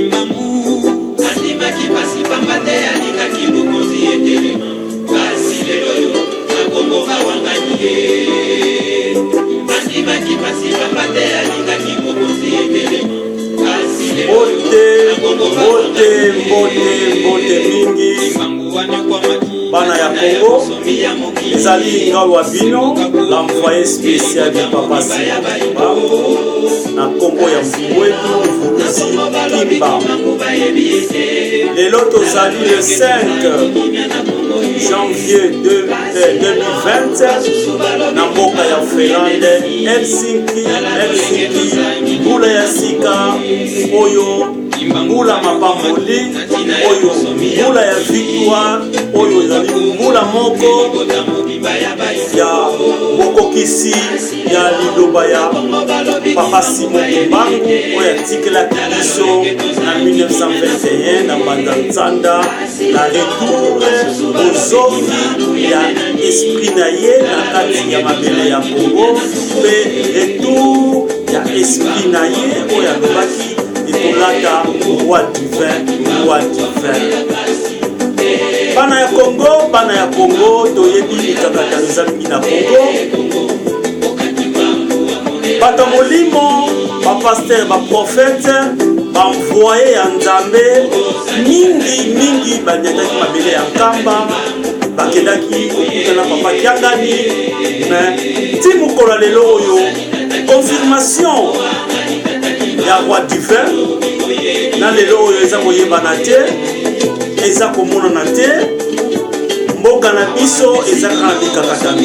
mingi bana ya Congo ezali ngawe wa bino l'envoyé spécial de Papa Simba na Congo ya mfuwetu Kimba. Lelo tozali le 5 janvier 2020 na mboka ya Finlande Helsinki mbula ya sika oyo mbula mapamboli oyo mbula ya victoire oyo ezali mbula moko ya bokokisi ya liloba ya Papa Simon Kimbangu oyo atikelaki biso na 1921 na banda nzanda na retour ozongi ya esprit na ye na kati ya mabele ya Congo mpe retour ya esprit na ye oyo alobaki etolata roi divin. Bana ya Congo toyebi mikakata ezali na Congo bato molimo bapaster baprofete bamvoye ya nzambe mingi banyataki mabele ya nkamba bakendaki kokutana papa kiangani me ti mokolo lelo oyo confirmation ya roi divin na lelo oyo eza koyebana te eza komonana te mboka na biso eza kaka mikakatano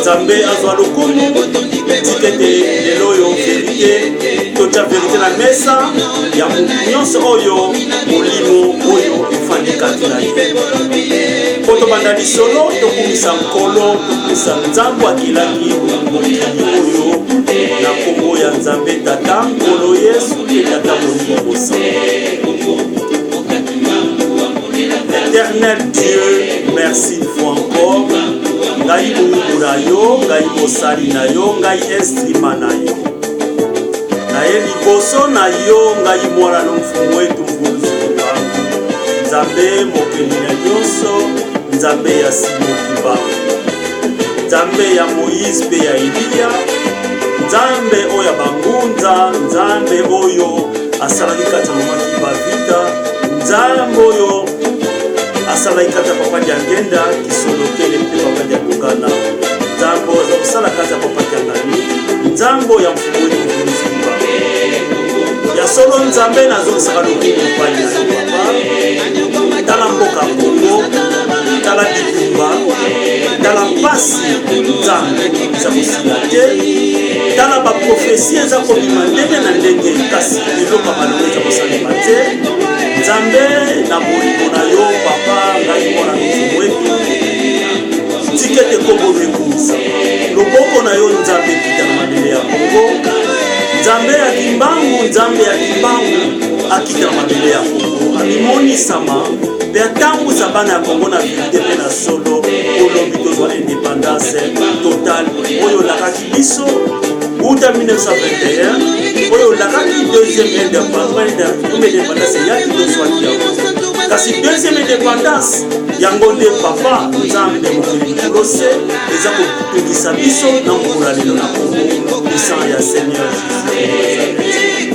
nzambe azwa lokumu tikete lelo oyo verite totia verite na mesa ya nyonso oyo molimo oyo efandi kati na ye po tobanda lisolo tokumisa nkolo tokumisa nzambo akilaki mokili oyo na kombo ya nzambe tata nkolo yesu mpe tata molimo kosa. Éternel Dieu, merci une fois encore. Ngai mungu na yo, ngai mosali na yo, ngai instrument na yo. Na ye liboso na yo, ngai mwana no mfumu wetu mvunzi wangu. Nzambe mokeli na nyonso, nzambe ya Simon Kimbangu. Nzambe ya Moïse pe ya Elia. Nzambe oyo ya bangunza, nzambe oyo asalaki kati ya momaki bavita. Nzambe oyo asalaki kati ya papa dia ngenda kisolokele mpe papa dia kongana. Nzambe oyo aza kosala kati ya papa dia ngani. Nzambe ya mfumu wetu mvunzimba ya solo nzambe nazolisaka lokumu epai na yo papa. Tala mboka Kongo, tala bitumba, tala mpasi nzambe eza kosila te. Tala baprofesi eza kobima ndenge na ndenge kasi eloko malongo eza kosalema te. Nzambe na molimo na yo papa ngai mwana mfumu wetu tikete kombo ekumisa loboko na yo nzambe kita na mabele ya Kongo. Nzambe ya Kimbangu akita na mabele ya Kongo abimonisama mpe atambusa bana ya Kongo na vilite mpe na solo olobi tozwa indépendance totale oyo olakaki biso uta 1921 oyo olakaki deuxième indépendance yaki tozwaki yango kasi deuxième indépendance yango nde papa nzambe mokili kolose eza kotungisa biso na mokolo lelo na Kongo puissant ya Seigneur Jésus.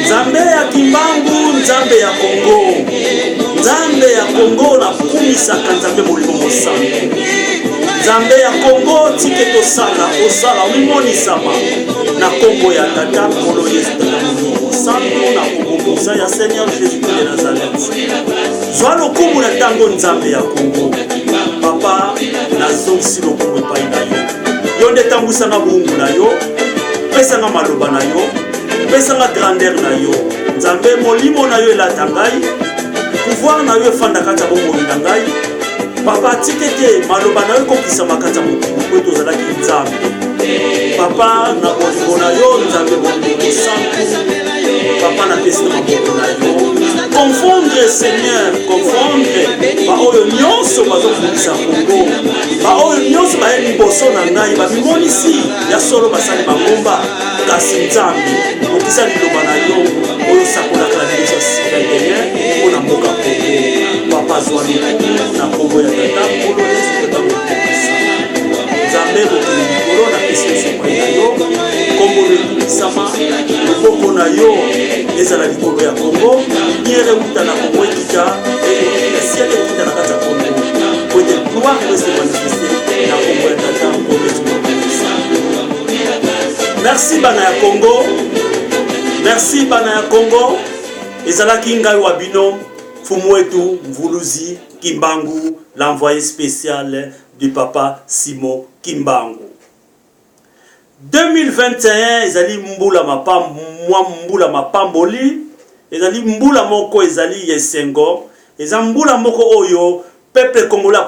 Nzambe ya Kimbangu, Nzambe ya Kongo, Nzambe ya Kongo na kumisaka Nzambe molimo mosantu. Nzambe ya Kongo tike tosala osala wimonisama na Kongo ya tata Nkolo Yesu tata molimo mosantu na kubukusa ya Seigneur Jésus de Nazareth. Zwa lokumu na tango Nzambe ya Kongo. Papa nazongisi lokumu epai na yo. Yo nde tambusanga bungu na yo, pesanga maloba na yo, pesanga grandeur na yo. Nzambe molimo na yo elata ngai, pouvoir na yo efanda kati ya bomoi na ngai. Papa tikete maloba na yo ekokisa makati ya mokili po tozalaki Nzambe. Papa na bolingo na yo Nzambe molimo mosantu. Papa na pesi na maboko na yo. Confondre Seigneur, confondre ba oyo nyonso bazokubisa Kongo. Ba oyo nyonso ba liboso na ngai ba bimonisi ya solo basali bangomba kasi Nzambe okisa liloba na yo oyo yo ezala likolo ya Congo lumière euta na Congo ekita ciel ekita na kati ya Congo po ete gloire se manifester na Congo ya tata merci bana ya Congo, merci bana ya Congo. Ezalaki ngai wa bino Fumwetu Mvuluzi Kimbangu, l'envoyé spécial du papa Simon Kimbangu. 2021 ezali mbula mapamboli, ezali mbula moko ezali yesengo, ezali mbula moko oyo peuple congolais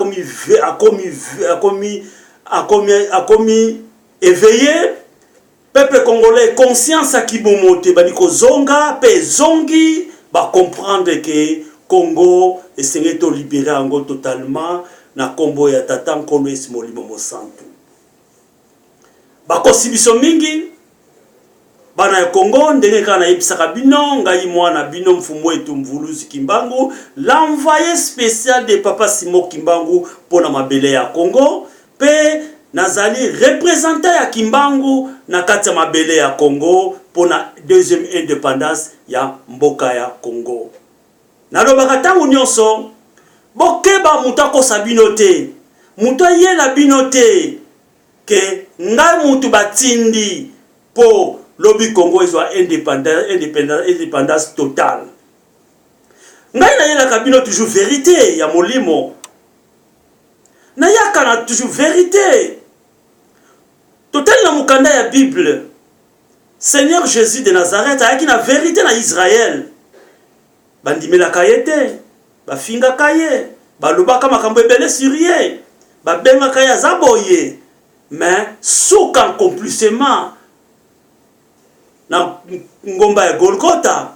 akomi éveillé. Peuple congolais conscience à kibomote badiko zonga pe zongi ba comprendre que Congo est to libéré ango totalement na kombo ya tata nkolo Molimo Mosantu. Ba kosibiso mingi bana ya Congo ndenge kana yebisaka bino ngai mwana bino Mfumwetu Mvuluzi Kimbangu, l'envoyé spécial de papa Simon Kimbangu pour na mabele ya Congo pe nazali représentant ya Kimbangu na kati ya mabele ya Congo pour na deuxième indépendance ya mboka ya Congo. Nalobaka tangu nyonso bokeba mutu akosa bino te, mutu ayela bino te ke ngai mutu batindi po lobi Congo ezwa indépendance totale. Ngai nayelaka bino toujours vérité ya molimo, nayaka na toujours vérité. Total na mukanda ya Bible, Seigneur Jésus de Nazareth ayaki na vérité na Israël. Bandimela kayete, bafinga kaye, balobaka makambo ebele sur ye, babenga kaya zaboye, mais souka complicement na ngomba ya Golgotha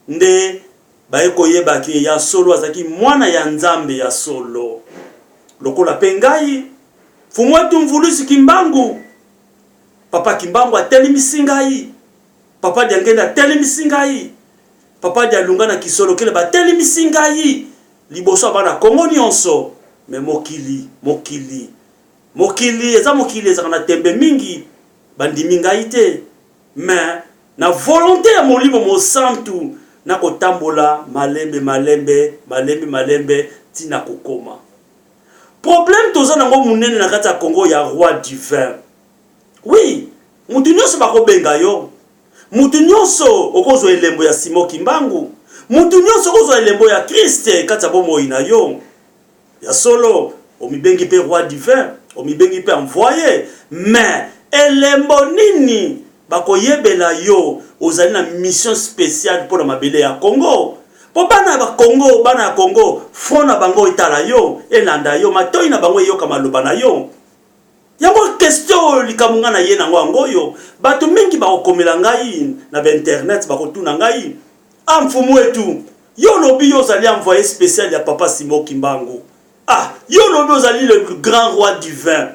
nde bayekoyeba ki ya solo azaki mwana ya Nzambe ya solo. Lokola pengai Fumwetu Mvuluzi Kimbangu, papa Kimbangu atelemisi ngai, papa Diangenda atelemisi ngai, papa Dialunga na Kisolo kele batelemisi ngai liboso bana Kongo nyonso. Me mokili eza mokili eza na tembe mingi bandimi ngai te, mais na volonté ya Molimo Mosantu na kotambola malembe tina kokoma. Problème toza nango munene na kati ya Congo ya roi divin. Oui, mutu nyonso bakobenga yo, mutu nyonso okozwa elembo ya Simon Kimbangu, mutu nyonso okozwa elembo ya Christ kati ya bomoi na yo ya solo, omibengi pe roi divin, omibengi pe envoyé, mais elembo nini bakoyebela yo ozali na mission spéciale pour la mabele ya Congo. Po bana ya Congo fona bango itala yo elanda yo matoi na bango yo kama loba na yo. Yango question likamunga na ye nango angoyo bato mingi bakokomela ngai na internet bakotuna ngai Mfumwetu yo lobi yo zali envoyé spécial ya papa Simon Kimbangu. Yo lobi ozali le grand roi divin.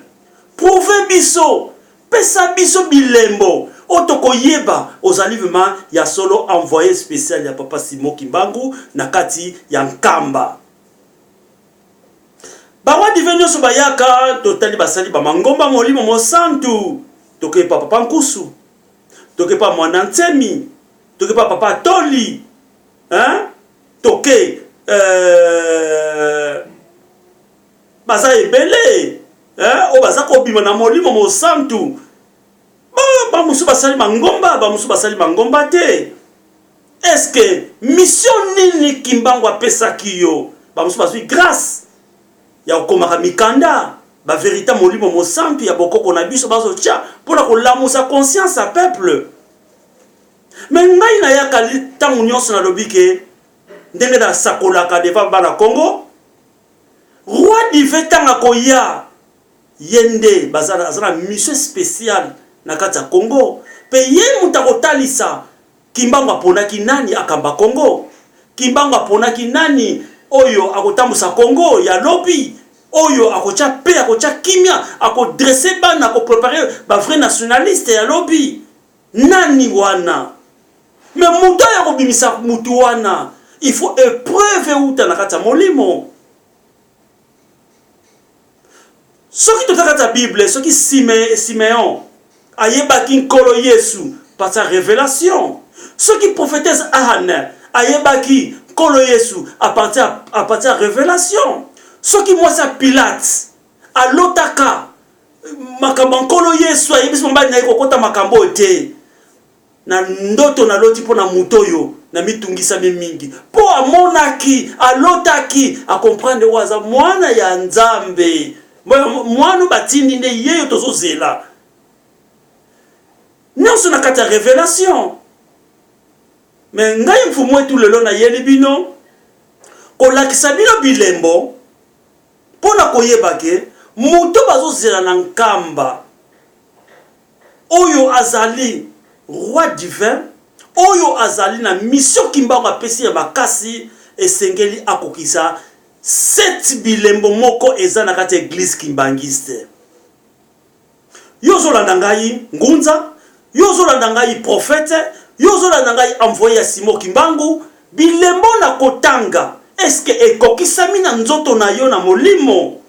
Prouve biso, pesa biso bilembo. Otoko yeba ozali vraiment ya solo envoyé spécial ya papa Simon Kimbangu na kati ya Nkamba. Bawa divino so bayaka totali basali ba mangomba Molimo Mosantu. Toke pa papa Nkusu. Toke pa mwana Ntemi. Toke pa papa Toli. Toke baza ebele. O baza ko bima na Molimo Mosantu. Ba musu basali mangomba te. Est-ce que mission nini Kimbangu apesa kiyo? Ba musu basui grâce ya komaka mikanda ba vérité Molimo Mosantu ya bokoko na biso bazo tia pour ko lamusa conscience à peuple. Mais ngai na yaka tangu nyonso na lobike ndenge da sakolaka deva bana Congo. Roi divin tanga koya yende bazana azana mission spéciale na kati ya Congo. Pe ye mutakotalisa Kimbangu aponaki nani akamba Congo? Kimbangu aponaki nani oyo akotambusa Congo ya lobi? Oyo akocha pe akocha kimia akodresser bana akopreparer ba vrai nationaliste ya lobi? Nani wana? Mais muta ya kobimisa mutu wana il faut épreuve uta na kati ya molimo. Soki totaka Bible, soki Simeon ayebaki nkolo Yesu par sa révélation. Ce qui prophétesse Anne, ayebaki, kolo Yesu, à partir de révélation. Ce qui moi c'est Pilate, à l'otaka, makambo kolo Yesu, ayebisi mbali na ikokota makambo te. Na ndoto na loti po na mutoyo, na mitungisa mingi. Po amonaki, alotaki, a comprendre waza mwana ya Nzambe. Mwana batindi nde yeyo tozo zela. Nyonso na kata révélation. Mais ngai mfumu etu lelo na yeli bino kolakisa bino bilembo pona koyeba ke muto bazozela na nkamba oyo azali roi divin oyo azali na mission kimbango apesi ya makasi esengeli akokisa 7 bilembo moko eza na kati église kimbangiste. Yozolanda ngai ngunza, yozolanda ngai prophète, yozolanda ngai envoyé ya Simon Kimbangu, bilembo na kotanga. Est-ce que ekokisami na nzoto na yo na molimo?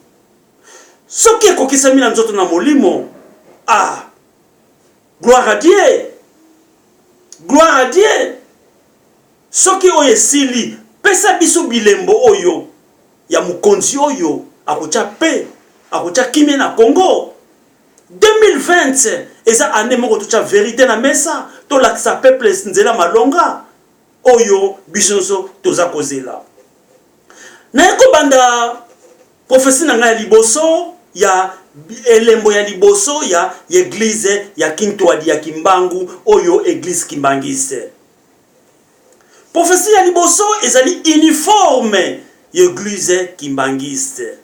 Soki ekokisami na nzoto na molimo, ah, gloire à Dieu. Gloire à Dieu. Soki oye sili, pesa biso bilembo oyo, ya mukonzi oyo, akocha pe, akocha kimé na Congo. 2020, eza année moko tucha vérité na mesa, to lakisa peuple nzela malonga, oyo bisonso toza kozela. Na eko banda prophétie na ngai liboso ya elembo ya liboso ya église ya Kintwadi ya Kimbangu oyo église kimbangiste. Prophétie ya liboso ezali uniforme ya église kimbangiste.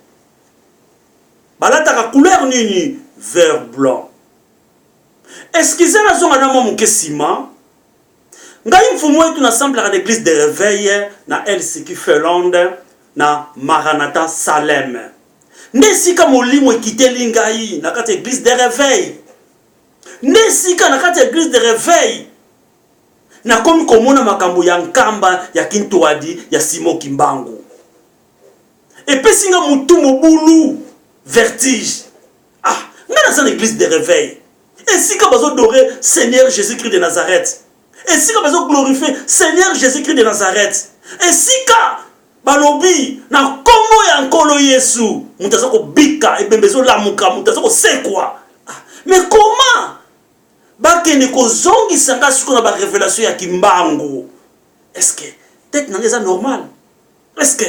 Balataka couleur nini? Vert blanc. Excusez la zone na momu kesima. Ngai mfumu etu na semble à l'église de réveil na LCQ Finlande na Maranatha Salem. Nesika molimo ekiteli ngai na kati église de réveil. Nesika na kati église de réveil. Na komi komona makambo ya nkamba ya Kintwadi ya Simon Kimbangu. Epesinga mutu mobulu vertige. Ah, ngana sa église de réveil. Esika bazo dorer Seigneur Jésus-Christ de Nazareth. Esika bazo glorifier Seigneur Jésus-Christ de Nazareth. Esika balobi na kombo ya nkolo Yesu mutaza ko bika ebembezo lamuka mutaza ko sekwa. Mais comment bakene ko zongi sanga suko na ba révélation ya Kimbangu? Est-ce que peut-être na eza normal? Est-ce que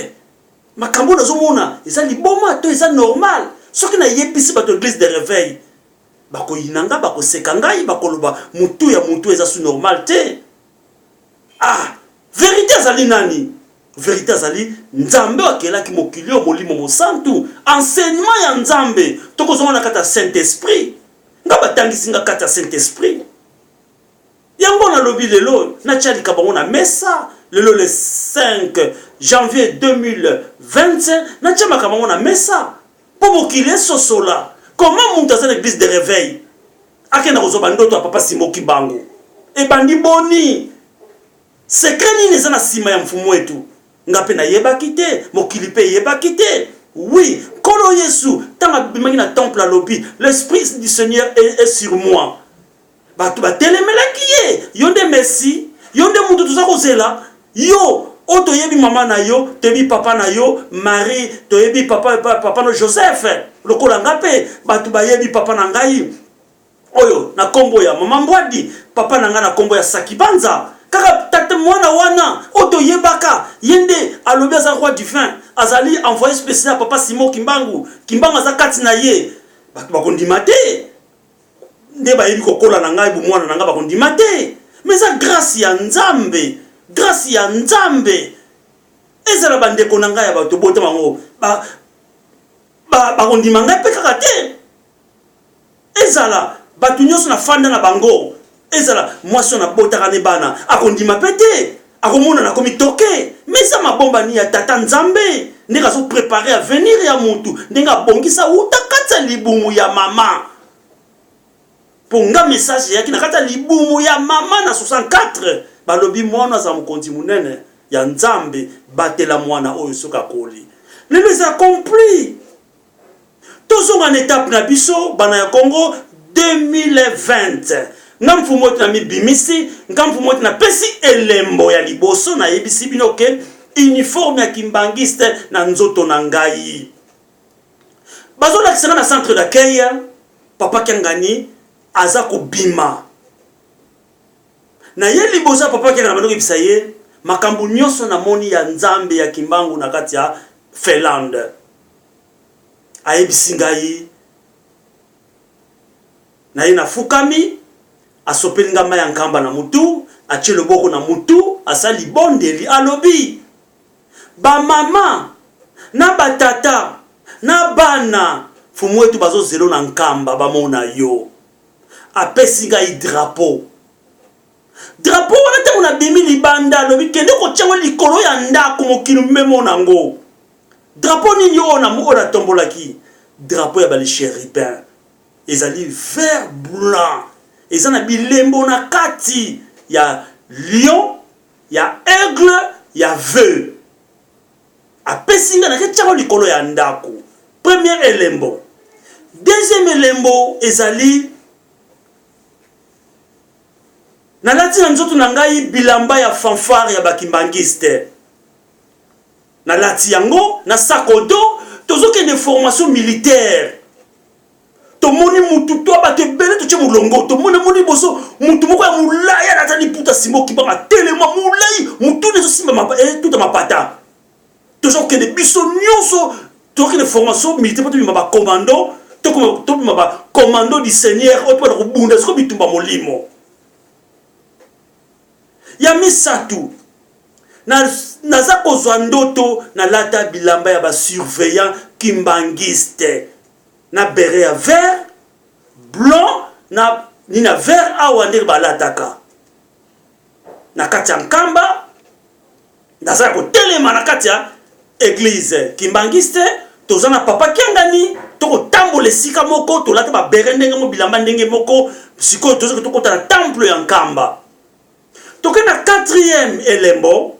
makambo nazo mona eza liboma to eza normal? Soki na yebisi bato église de réveil bako yinanga bako sekangai bako loba mutu ya mutu eza su normal te. Ah, vérité azali nani? Vérité azali Nzambe akelaki mokilio molimo mosantu, enseignement ya Nzambe tokozonga na kata Saint-Esprit. Nga batangisi nga kata Saint-Esprit. Yango na lobi lelo na tchalika bango na mesa lelo le 5 janvier 2025 na tchamaka bango na mesa pour mokilio sosola. Comment monter dans l'église de réveil? Akena kozoba ndoto papa Simon Kimbangu. E bandi boni. Secret ni neza na sima ya mfumu etu. Ngape na yeba kite, mokili pe yeba kite. Oui, kolo Yesu, tanga bimaki na temple à lobi, l'esprit du Seigneur est sur moi. Batu ba telemela kiye, yonde merci, yonde mutu tuza kozela, yo oto yebi mama na yo, tebi papa na yo, Marie, to yebi papa no Joseph. Lokola ngape batu ba yebi papa na ngai. Oyo na kombo ya mama Mbwadi, papa na nga na kombo ya Sakibanza. Kaka tate mwana wana oto yebaka yende alobi aza roi divin azali envoyé spécial papa Simon Kimbangu. Kimbangu aza kati na ye. Batu bakondima te. Nde ba yebi kokola na ngai bu mwana na nga bakondima te. Mais ça grâce ya Nzambe. Grâce ya Nzambe. Ezala bandeko na ngai ya bato bota bango. Bakondima ngai pe kaka te. Ezala batu nyonso na fanda na bango. Ezala mwasi na botaka ne bana akondima pete akomona na komi toke. Mais ça mabomba ni ya tata Nzambe ndeka so préparer à venir ya mutu ndenga bongisa utakata libumu ya mama. Ponga message yaki na kata libumu ya mama na 64 balobi mwana za mukonzi munene ya Nzambe batela mwana oyo soka koli. Lelo est accompli. Tozonga na étape na biso bana ya Congo 2020. nga mfumu wetu na mibimisi nga mfumu wetu na pesi elembo ya liboso na yebisi bino ke uniforme ya kimbangiste na nzoto na ngai bazolakisanga na centre d'accueil papa Kiangani aza kobima na ye liboso papa Kiangani bando kebisa ye makambo nyonso na moni ya nzambe ya kimbangu na kati ya Finlande ayebisi ngai na ye na fukami asopeli ngamba ya nkamba na mutu atie loboko na mutu asali bondeli alobi ba mama na batata na bana fumu wetu bazo zelo na nkamba bamona yo apesi ngai drapeau wana te mona bimi libanda alobi kende kotyango likolo ya ndako mokili memo nango drapeau nini yo na moona tombolaki drapeau ya bali chérubin ezali vert blanc ezana bilembo na kati ya lion ya aigle ya veu apesinga na ketyango likolo ya ndako premier elembo deuxième elembo ezali na lati na nzoto na ngai bilamba ya fanfare ya bakimbangiste na lati yango na sakodo tozokende formation militaire tomoni mutu to bato bele to mulongo tomoni boso mutu moko ya mulaya na tani puta simo kibanga telema mulai mutu nezo simba tout mapata tozokende biso nyonso tokende formation militaire to bima ba commando to bima ba commando du seigneur o to bunda sko bitumba molimo ya misatu naza kozwa ndoto na lata bilamba ya ba surveillant kimbangiste na beret ya vert blanc na nina vert awa ndenge balataka na kati ya nkamba naza kotelema na kati ya église kimbangiste toza na papa Kiangani tokotambola esika moko tolata ba beret ndenge mo bilamba ndenge moko sikoyo toza tokota na temple ya nkamba tokenda quatrième elembo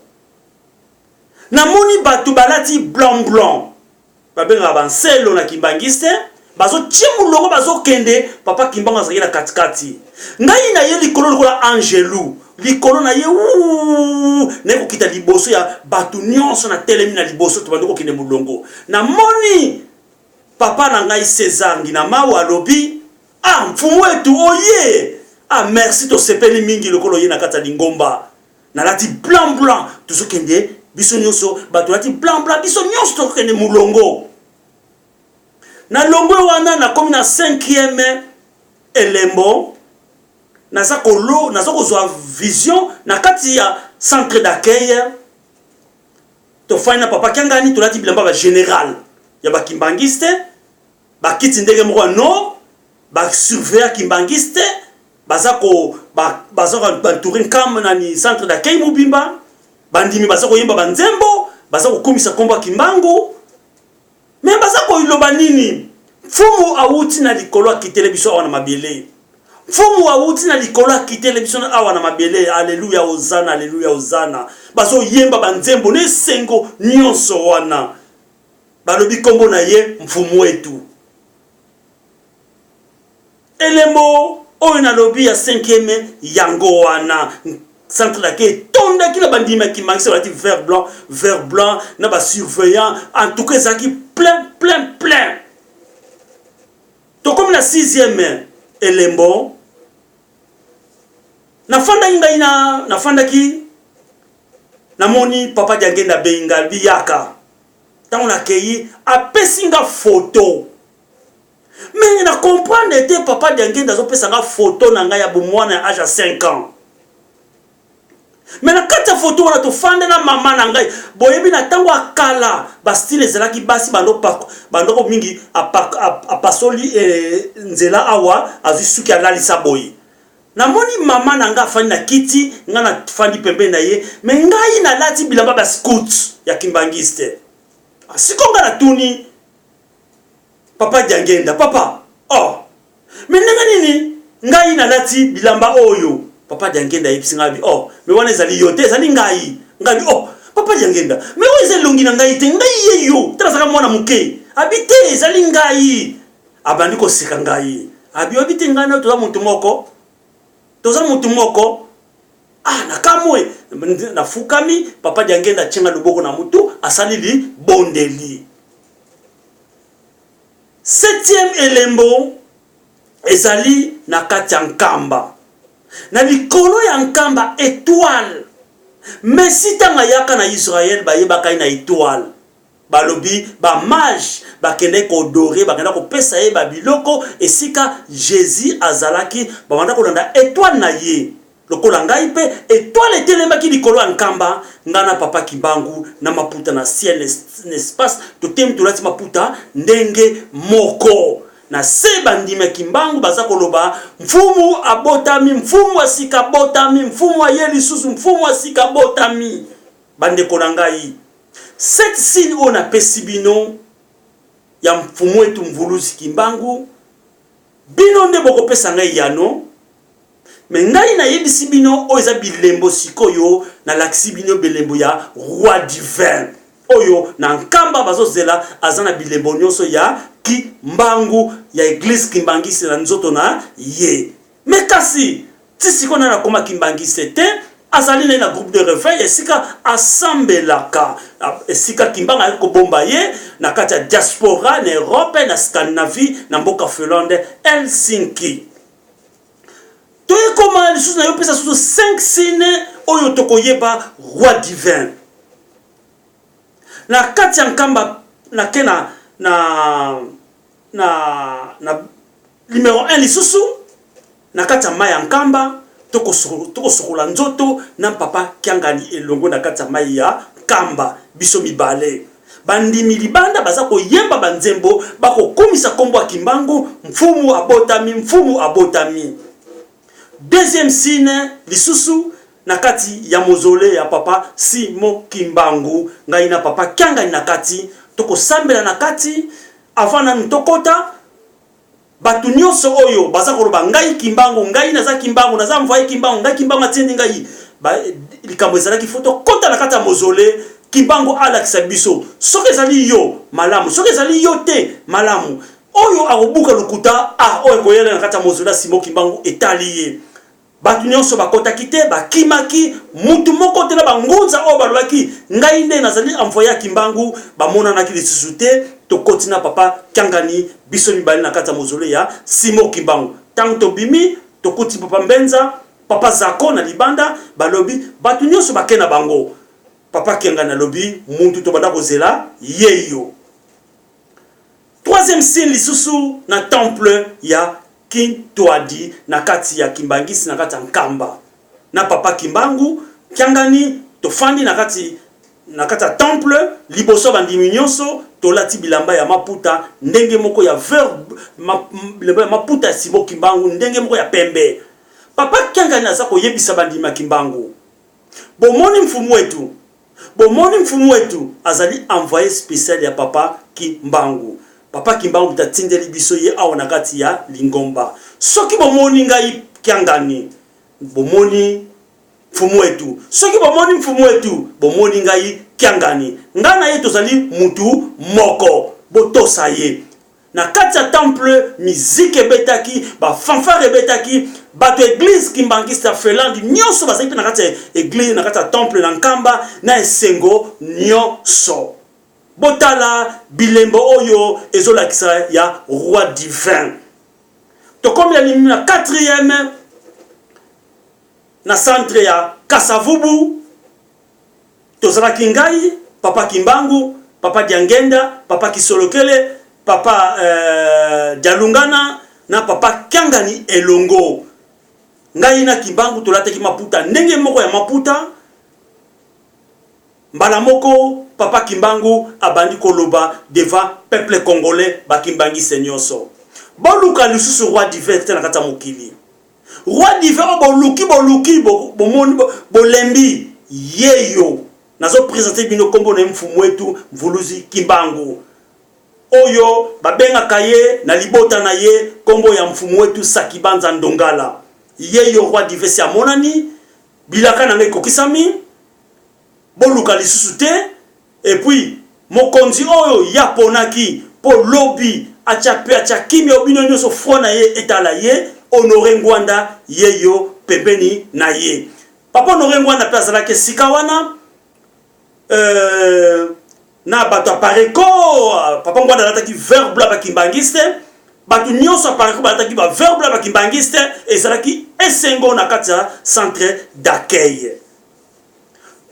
namoni bato balati blanc babenga banselo na kimbangiste bazo tiemulongo bazo kende papa Kimbangu azaki na katikati ngai na ye likolo lokola angelu likolo na ye ne kokita liboso ya bato nyonso na telemi na liboso to bando kokende mulongo na moni papa na ngai César ngina mawa alobi mfumu wetu oye merci to sepeli mingi lokolo ye na kata lingomba na lati blanc tuzokende biso nyonso bato lati blanc biso nyonso tokende mulongo na longwe wana na komi na 5e elembo naza kozwa vision na kati ya centre d'accueil tofani na papa Kiangani tolati bilamba ba général ya bakimbangiste bakiti ndenge moko no ba surveillant kimbangiste baza bantouré nkamba na ni centre d'accueil mobimba bandimi baza koyemba banzembo baza kokumisa kombo Kimbangu mais baza koyiloba nini mfumu awuti na likolo akitele biso awa na mabele mfumu awuti na likolo akitele biso awa na mabele alleluya hosana bazo yemba banzembo ne sengo nyonso wana balobi kombo na ye mfumu wetu elembo oyo na lobi ya 5e yango wana centre d'accueil tonda ki na bandima ki manque sur vert blanc na ba surveillant en tout cas ça qui plein to comme la 6e elembo na fanda ki na moni papa Diangenda benga biyaka tango na keyi apesinga photo mais na comprendre te papa Diangenda zo pesanga photo na nga ya bomwana ya âge à 5 ans mais na kati ya photo wana tofanda na mama na ngai boyebi na tango akala ba style ezalaki basi bando mingi apasoli nzela awa azwi suki alalisa boye namoni mama na nga afandi na kiti nga na fandi pembe na ye mais ngai na lati bilamba ba scout ya kimbangiste sikonga na tuni papa Diangenda papa mais nanga nini ngai na lati bilamba oyo papa Diangenda yipisinga bi mais wana ezali yote ezali ngai papa Diangenda mais o ezali longi na ngai te ngai yeyo tala saka mwana muke abite ezali ngai abandi ko seka ngai abi obite ngana to za muntu moko toza mutu moko na kamwe na fukami papa Diangenda tchenga loboko na mutu asalili bondeli. Septième elembo ezali na kati ya nkamba. Na likolo ya nkamba étoile. Mais si tanga yaka na Israël bayebaka na étoile. Balobi ba mage bakende ko dorer bakenda ko pesa ye ba biloko esika Jésus azalaki bamanda ko landa étoile na ye. Lokola ngai pe étoile etelemaki likolo ya nkamba ngana papa Kimbangu na maputa na ciel l'espace totem tolati maputa ndenge moko na seba ndime Kimbangu baza koloba mfumu abotami mfumu asika botami mfumu ayeli susu mfumu asika botami bande konangai cette signe on a pesibino ya mfumu wetu mvuluzi Kimbangu bino nde boko pesa ngai yano. Mais ngai na yebisi bino oyo bilembo sikoyo na laksi bino bilembo ya roi divin oyo na nkamba bazozela azana bilembo nyonso ya Kimbangu ya église Kimbangisi na nzoto na ye. Mais kasi tisiko na koma Kimbangisi te azali na groupe de réveil esika asambelaka esika Kimbanga ko bomba ye na kati ya diaspora na Europe na Scandinavie na mboka Finlande Helsinki. Toye koma les choses na yo pesa sous 5 signes oyo tokoyeba roi divin. Na kati ya nkamba na kena na numéro 1 lisusu na kati ya mai ya nkamba tokosokola nzoto na papa Kiangani elongo na kati ya mai ya nkamba biso mibale. Bandimi libanda baza koyemba banzembo bakokomisa kombo ya Kimbangu mfumu abotami mfumu abotami. Deuxième signe lisusu na kati ya mozole ya papa Simon Kimbangu ngai na papa Kiangani na kati toko sambela na kati avant na ntokota batu nyonso oyo baza koloba ngai Kimbangu ngai naza Kimbangu naza mvoye Kimbangu ngai Kimbangu atindi ngai likambo ezalaki foto kota na kati ya mozole Kimbangu alakisa biso soki ezali yo malamu soki ezali yo te malamu oyo akobuka lukuta oyo koyela na kati ya mozole Simon Kimbangu etaliye. Batu nyonso bakotaki te bakimaki mutu moko te na bangunza oyo balobaki ngai nde nazali envoyé ya Kimbangu bamonanaki lisusu te tokoti na papa Kiangani biso mibali na kati ya mozole ya Simon Kimbangu. Tango tobimi tokoti papa Mbenza papa Zako na libanda balobi batu nyonso bakena bango papa Kiangani alobi muntu to banda kozela yeyo. Troisième signe lisusu na temple ya Kintoadi na kati ya Kimbangisi na kati ya nkamba na papa Kimbangu Kiangani tofandi na kati ya temple liboso bandimi nyonso tolati bilamba ya maputa ndenge moko ya maputa ya Simon Kimbangu ndenge moko ya pembe. Papa Kiangani aza koyebisa bandimi ya Kimbangu bomoni mfumu wetu azali envoyé spécial ya papa Kimbangu. Papa Kimbangu tatindeli biso ye awa na kati ya Lingomba. Soki bomoni ngai Kiangani bomoni mfumu wetu. Soki bomoni mfumu wetu bomoni ngai Kiangani. Ngana ye tozali mutu moko botosa ye. Na kati ya temple musique ebetaki ba fanfare ebetaki bato église Kimbangisi ya Finlande nyonso bazali na kati ya église na kati ya temple na nkamba na esengo nyonso. Botala bilembo oyo ezolakisa ya roi divin. Tokomi na 4e na centre ya Kasavubu tozalaki ngai papa Kimbangu papa Diangenda papa Kisolokele papa Dialungana na papa Kiangani elongo. Ngai na Kimbangu tolataki maputa ndenge moko ya maputa mbala moko papa Kimbangu abandi koloba devant peuple congolais bakimbangisi nyonso. Boluka lisusu roi divin te na kata mokili. Roi divin boluki bomoni bolembi yeyo. Nazo présenter bino kombo na mfumu wetu mvuluzi Kimbangu. Oyo babenga kaye na libota na ye kombo ya mfumu wetu Sakibanza Ndongala. Yeyo roi divin si amonani bilaka na ngai kokisami. Boluka lisusu te. Et puis mokonzi oyo yaponaki po lobby acha kimia obino nyonso frona ye etala ye Honoré Ngwanda yeyo pembeni na ye. Papa Norengwana pe azalaki sika wana na bato apareko papa ngwana alataki verbe blanc bakimbangiste bato nyonso apareko balataki ba verbe blanc bakimbangiste ezalaki esengo na kati ya centre d'accueil.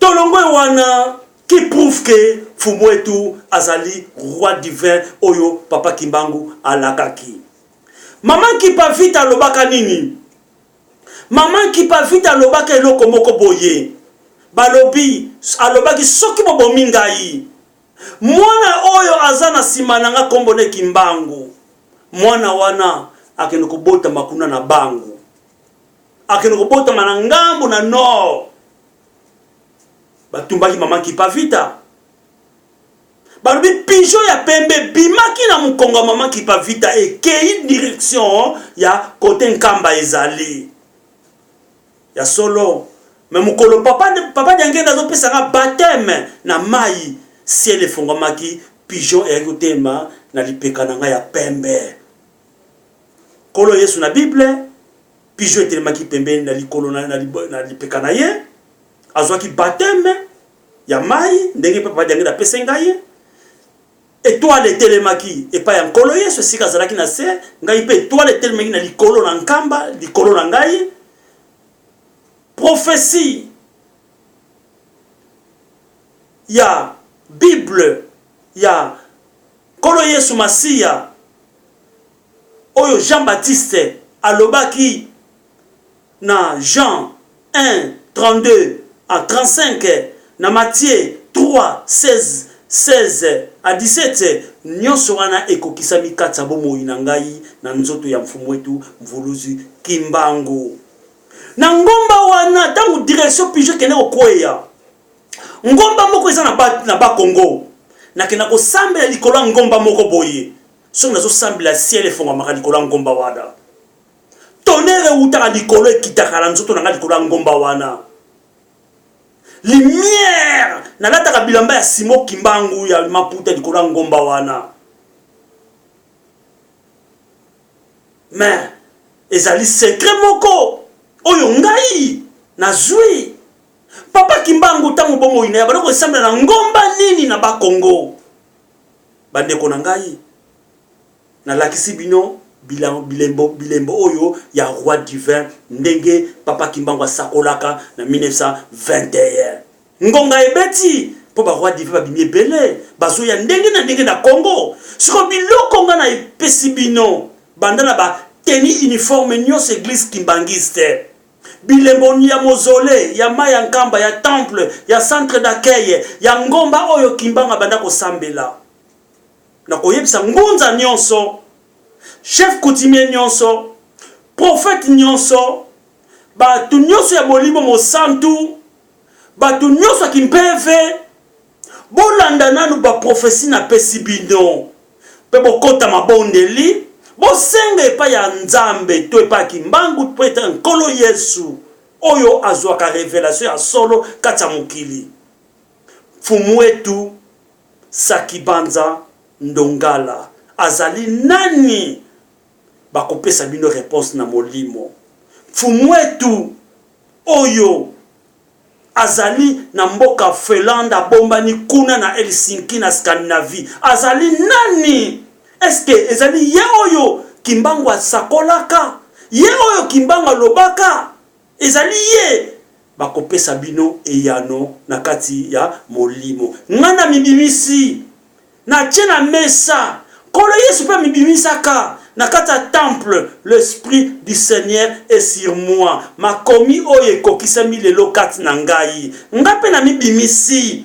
Tolongo wana qui prouve que Fumwetu azali roi divin oyo papa Kimbangu alakaki. Maman qui pa vite alobaka nini? Maman qui pa vite alobaka eloko moko boye. Balobi alobaki soki bobomi ngai. Mwana oyo azana simananga kombone Kimbangu. Mwana wana akende kobota makuna na bangu. Akende kobota manangambo na nord. Batumbaki maman qui pa vita. Balobi pigeon ya pembe bimaki na mukonga maman qui pa vita et kei direction ya côté nkamba ezali. Ya solo mais mukolo papa nyangenda zo pesa nga baptême na mai ciel efongomaki pigeon e kutema na lipeka na nga ya pembe. Kolo Yesu na Bible pigeon etelemaki pembe na likolo na lipeka na ye. Azwaki baptême ya mai ndenge papa nyangenda pesa ngai. Étoile etelemaki epa ya nkolo Yesu sika zalaki na se ngai pe étoile etelemaki na likolo na nkamba likolo na ngai. Prophétie ya Bible ya nkolo Yesu Masiya oyo Jean-Baptiste alobaki na Jean 1:32 à 35 na Matthieu 3:16 à 17 nyonso wana ekokisami kati ya bomoi na ngai na nzoto ya mfumu wetu Mvuluzi Kimbangu. Na ngomba wana tangu direction pigeon kene okweya. Ngomba moko eza na ba Congo. Na kena ko sambela likolo ngomba moko boye. So nazo sambela ciel efonga maka likolo ngomba wana. Tonere uta likolo ekitaka na nzoto na likolo ngomba wana. Lumière na lata bilamba ya Simo Kimbangu ya Maputa likolo ngomba wana. Mais ezali secret moko oyo ngai nazwi papa Kimbangu tango bomo ina ba ko sambela na ngomba nini na ba Congo bandeko na ngai na lakisi bino bilembo oyo ya roi divin ndenge papa Kimbangu asakolaka na 1921 ngonga ebeti po ba roi divin babimi ebele bazo ya ndenge na Congo siko biloko nga na epesi bino bandana ba teni uniforme nyonso église kimbangiste bilembo ya mozole ya maya nkamba ya temple ya centre d'accueil ya ngomba oyo Kimbanga banda ko sambela na koyebisa ngunza nyonso chef coutumier nyonso prophète nyonso batu nyonso ya molimo mosantu batu nyonso kimpeve bolanda nanu ba prophétie na pesi bino pe bokota mabondeli bosenga epa ya Nzambe to epa Kimbangu to eta nkolo Yesu oyo azwaka révélation ya solo kati ya mokili. Mfumu wetu Sakibanza Ndongala azali nani bakopesa bino réponse na molimo. Mfumu wetu oyo azali na mboka Finlande bombani kuna na Helsinki na Scandinavie azali nani? Est-ce que ezali ye oyo Kimbangu asakolaka? Ye oyo Kimbangu alobaka? Ezali ye bakopesa bino eyano na kati ya molimo. Ngana mibimisi na tena mesa kolo Yesu pa mibimisaka na kati ya temple. L'esprit du Seigneur est sur moi. Makomi oyo ekokisami lelo kati na ngai. Ngape na mibimisi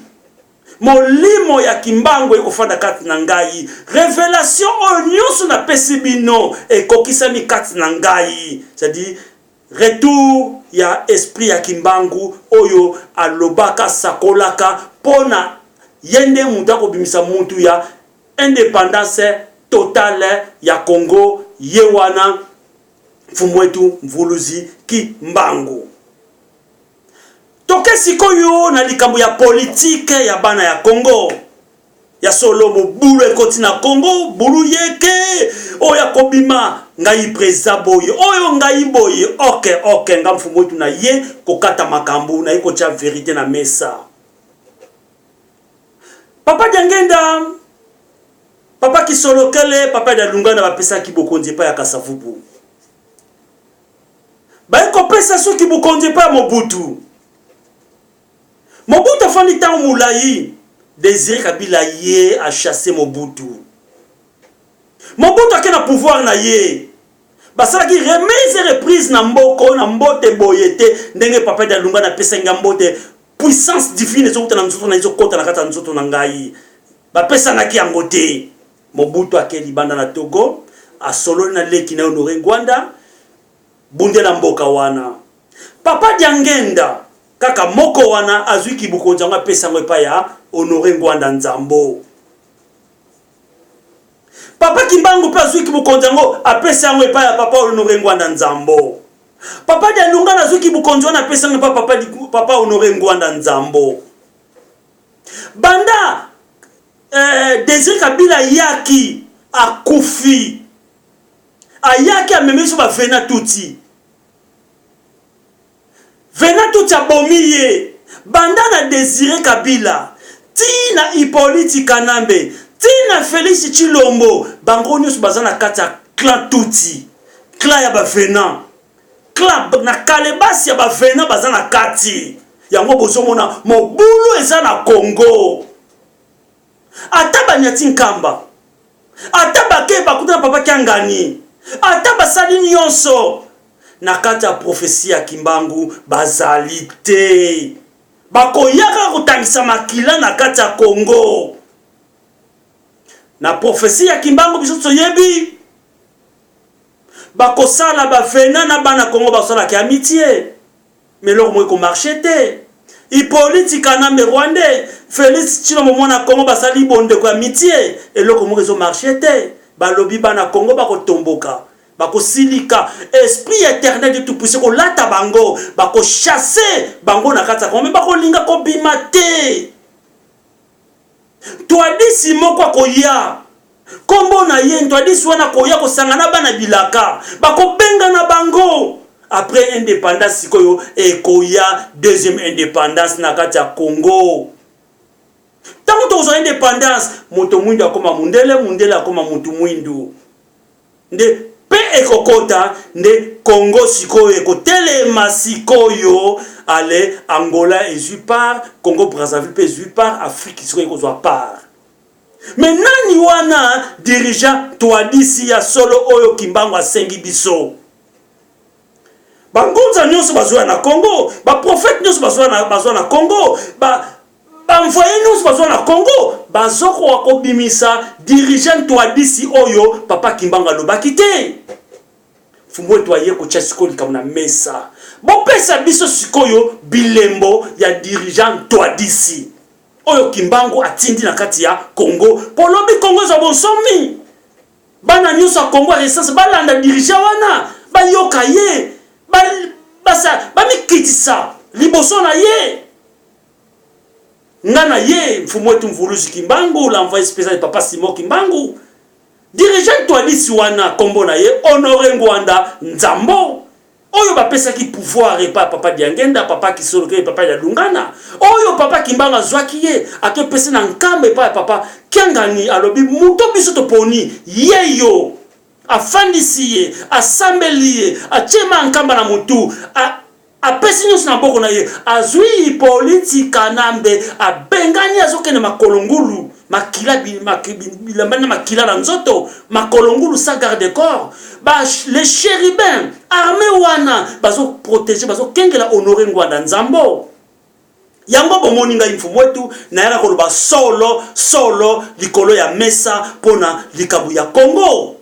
molimo ya Kimbangu ekofanda kati na ngai. Révélation oyo nyonso na pesi bino ekokisami kati na ngai. C'est-à-dire retour ya esprit ya Kimbangu oyo alobaka sakolaka pona yende mutu akobimisa muntu ya indépendance totale ya Congo yewana mfumu wetu Mvuluzi Kimbangu. Toke sikoyo na likambo ya politique ya bana ya Congo. ya solo mobulu ekoti na Congo bulu yeke oya kobima ngai preza boye oyo ngai boye ok nga mfumu wetu na ye kokata makambo na ye kotia vérité na mesa. Papa Diangenda, papa Kisolokele, papa Dalungana bapesa ki bokonzi pa ya Kasavubu. Ba ko pesa so ki bokonzi pa Mobutu. Mobutu afandi tan mulayi, Désiré Kabila ye a chassé Mobutu. Mobutu akena pouvoir na ye. Basala ki remise et reprise na mboko na mbote boyete ndenge papa Dalungana pesa ngambote puissance divine zo kutana nzoto na izo kota na kata nzoto na ngai. Ba pesa na ki angote. Mobutu akeli banda na Togo, a solo na leki na Honoré Ngwanda, bunde na mboka wana. Papa Diangenda, kaka moko wana azwi ki bukonza nga pesa ngo epa ya Honoré Ngwanda Nzambo. Papa Kimbangu pe azwi ki bukonza ngo apesa ngo epa ya papa Honoré Ngwanda Nzambo. Papa Dalungana azwi ki bukonza na pesa ngo papa Honoré Ngwanda Nzambo. Banda Désiré Kabila yaki akufi ayaki amemiso ba Vena Tuti abomiye banda na Désiré Kabila tina Hippolyte Kanambe tina Félix Tshilombo bango nyonso bazana kata clan Tuti clan ya ba Vena clan na Kalebasi ya ba Vena bazana kati yango bozomona mobulu eza na Congo. Ataba nyati nkamba ataba ke bakutana papa Kiangani ataba sali nyonso na kata prophétie ya Kimbangu bazali te bakoyaka kotangisa makila na kata Congo na prophétie ya Kimbangu biso toyebi bakosala ba Vena na bana Congo basala ki amitié mais loko mo ko marché te. Hippolyte Kanambe Rwandais, Félix Tshilombo mwana Congo basali bonde ko amitié et loko mo rezo marché te. Balobi bana Congo bako tomboka, bako silika, esprit éternel de tout puissant ko lata bango, bako chasser bango na kata Congo, bako linga ko bimate. Toadisi moko koya. Kombo na ye toadisi wana koya ko sangana bana bilaka, bako benga na bango. Après indépendance sikoyo ekoya deuxième indépendance na kati ya Congo. Tango tozo indépendance moto mwindu akoma mundele akoma mutu mwindu. Nde pe ekokota nde Congo sikoyo ekotelema sikoyo ale Angola ezui par Congo Brazzaville pe ezui par Afrique sikoyo ekozwa par. Mais nani wana dirigeant toadisi ya solo oyo Kimbangu asengi biso. Bangonza nyonso bazwa na Congo, ba prophète nyonso bazwa na Congo, ba envoyé nyonso bazwa na Congo, bazoko wakobimisa dirigeant toadisi oyo papa Kimbangu alobaki te. Fumwe toye ko chasiko likamuna mesa. Bo pesa biso sikoyo bilembo ya dirigeant toadisi. Oyo Kimbangu atindi na kati ya Congo. Polobi Congo za bonsomi. Bana nyonso Congo resance balanda dirigeant wana, ba yoka ye. Mikitisa liboso na ye ngana ye mfumu wetu Mvuluzi Kimbangu l'envoyé spécial papa Simon Kimbangu dirigeant toadisi wana kombo na ye Honoré Ngwanda Nzambo oyo bapesa ki pouvoir et pas papa Diangenda papa Kisolokele papa Dalungana oyo papa Kimbangu azwaki ye akepesa na nkambe pa papa Kiangani alobi muto biso toponi yeyo afandisi ye, asambeli ye, achema nkamba na mutu, apesi nyonso na boko na ye, azwi Hippolyte Kanambe, abengani azokene makolongulu, bilambana makila na nzoto, makolongulu sa garde corps, les chérubins, armés wana, bazo protéger, bazo kengela Honoré Ngwanda Nzambo. Yango bomoni ngai mfumu wetu na yaka koloba solo likolo ya mesa pona likabu ya Congo.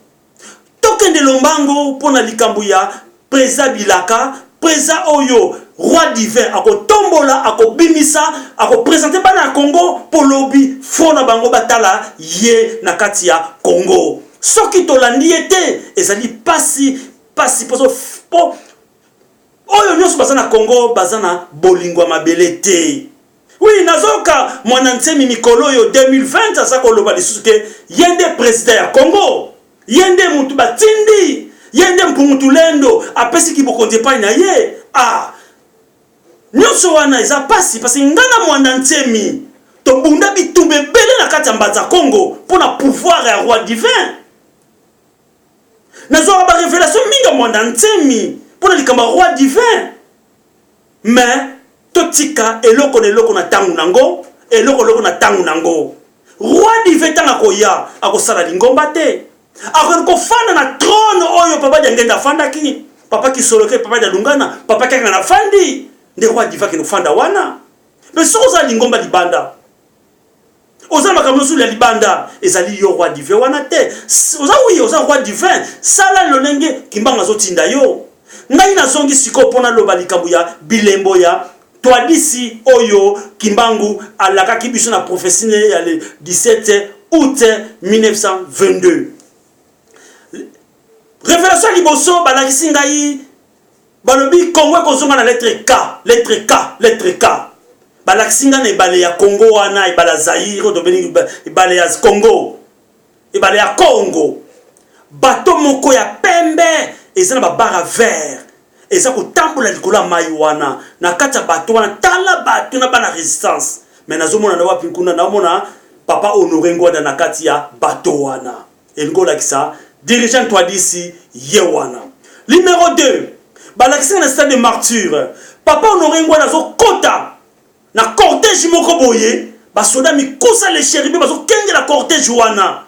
Tokende lombango pona likambu ya Preza Bilaka, Preza oyo roi divin ako tombola ako bimisa ako présenter bana Congo polobi fona bango batala ye na kati ya Congo. Soki tolandi ete ezali pasi po oyo nyonso bazana Congo bazana bolingwa mabele te. Oui, nazoka mwanantsemi mikolo yo 2020 asa koloba lisusu ke yende président ya Congo. Yende mutu batindi, yende mpungutu lendo apesi kibokonzi pa na ye. Ah. Nyonso wana eza pasi parce ngana mwanantsemi to bunda bitumbe bele na kati ya mbanza Congo pour na pouvoir ya roi divin. Nazo ba révélation minga mwanantsemi pour na likamba roi divin. Mais totika eloko na tangu nango, eloko na tangu nango. Roi divin tanga koya akosala lingomba te. Ako fanda na trône oyo papa ngenda fandaki. Papa ki soloke papa da lungana, papa kanga na fandi. Nde roi divin ki no fanda wana. Mais so za lingomba libanda. Oza makamnosu ya libanda ezali yo roi divin wana te. Oza roi divin sala lolenge kimbanga zotinda yo. Ngai nazongi siko pona loba likambo ya bilembo ya toadisi oyo kimbangu alaka kibiso na prophétie ya le 17 août 1922. Révélation liboso balakisi ngai balobi Congo kozonga na lettre K. Balakisi nga na ebale ya Congo wana ebala Zaire dobeni ebale ya Congo. Ebale ya Congo. Bato moko ya pembe ezana ba bara vert. Eza ko tambola likolo mai wana na kati ya bato wana tala bato na bana résistance. Mais nazomona na wapi kuna naomona papa Honoré Ngwanda na kati ya bato wana. Elingola kisa dirigeant toi d'ici yewana. Numéro 2. Balakisi na stade de martyr. Papa Honoré Ngwanda zo kota na cortège moko boye ba soda mikusa les chérubins bazo kenge la cortège wana.